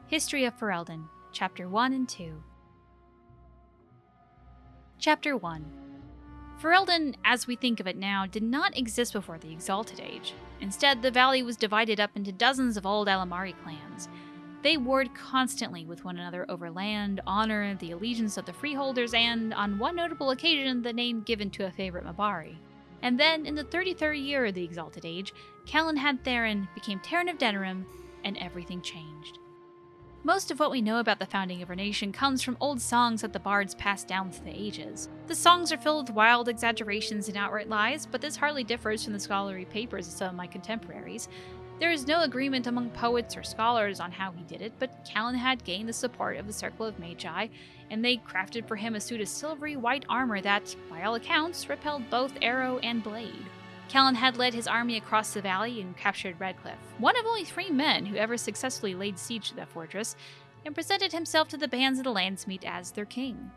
History of Ferelden, Chapter 1 and 2. Chapter 1. Ferelden, as we think of it now, did not exist before the Exalted Age. Instead, the valley was divided up into dozens of old Alamari clans. They warred constantly with one another over land, honor, the allegiance of the freeholders, and, on one notable occasion, the name given to a favorite Mabari. And then, in the 33rd year of the Exalted Age, Calenhad Therin became Terran of Denerim, and everything changed. Most of what we know about the founding of our nation comes from old songs that the bards passed down through the ages. The songs are filled with wild exaggerations and outright lies, but this hardly differs from the scholarly papers of some of my contemporaries. There is no agreement among poets or scholars on how he did it, but Calenhad gained the support of the Circle of Magi, and they crafted for him a suit of silvery white armor that, by all accounts, repelled both arrow and blade. Calenhad led his army across the valley and captured Redcliffe, one of only 3 men who ever successfully laid siege to that fortress, and presented himself to the bands of the Landsmeet as their king.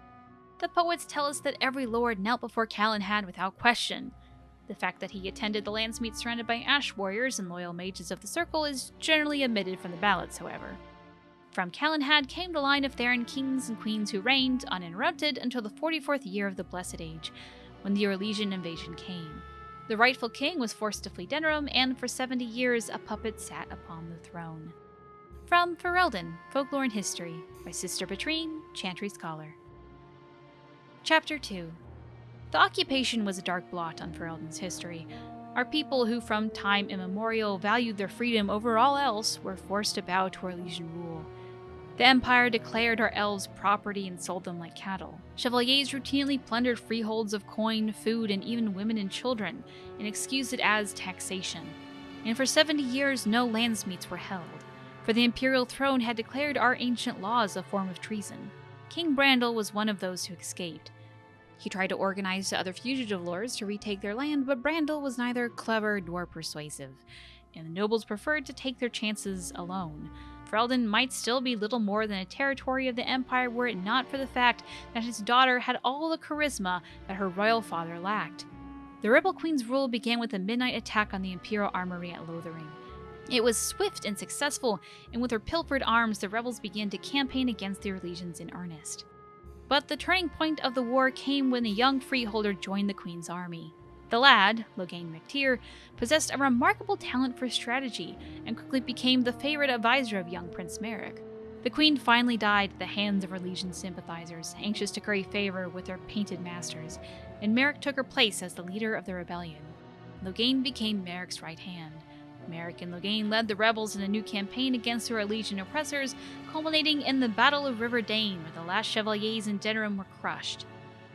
The poets tell us that every lord knelt before Calenhad without question. The fact that he attended the Landsmeet surrounded by ash warriors and loyal mages of the Circle is generally omitted from the ballads, however. From Calenhad came the line of Therin kings and queens who reigned, uninterrupted, until the 44th year of the Blessed Age, when the Orlesian invasion came. The rightful king was forced to flee Denerim, and for 70 years a puppet sat upon the throne. From Ferelden, Folklore and History, by Sister Petrine, Chantry Scholar. Chapter 2. The occupation was a dark blot on Ferelden's history. Our people who from time immemorial valued their freedom over all else were forced to bow to Orlesian rule. The Empire declared our elves property and sold them like cattle. Chevaliers routinely plundered freeholds of coin, food, and even women and children, and excused it as taxation. And for 70 years no landsmeets were held, for the imperial throne had declared our ancient laws a form of treason. King Brandel was one of those who escaped. He tried to organize the other fugitive lords to retake their land, but Brandel was neither clever nor persuasive, and the nobles preferred to take their chances alone. Ferelden might still be little more than a territory of the Empire were it not for the fact that his daughter had all the charisma that her royal father lacked. The Rebel Queen's rule began with a midnight attack on the Imperial Armory at Lothering. It was swift and successful, and with her pilfered arms the rebels began to campaign against the Orlesians in earnest. But the turning point of the war came when a young freeholder joined the Queen's army. The lad, Loghain possessed a remarkable talent for strategy, and quickly became the favorite advisor of young Prince Maric. The Queen finally died at the hands of Orlesian sympathizers, anxious to curry favor with their painted masters, and Maric took her place as the leader of the rebellion. Loghain became Maric's right hand. Maric and Loghain led the rebels in a new campaign against their Orlesian oppressors, culminating in the Battle of River Dane, where the last Chevaliers in Denerim were crushed.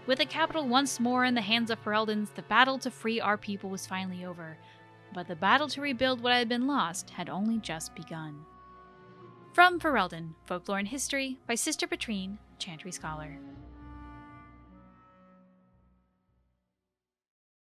With the capital once more in the hands of Fereldens, the battle to free our people was finally over, but the battle to rebuild what had been lost had only just begun. From Ferelden, Folklore and History, by Sister Petrine, Chantry Scholar.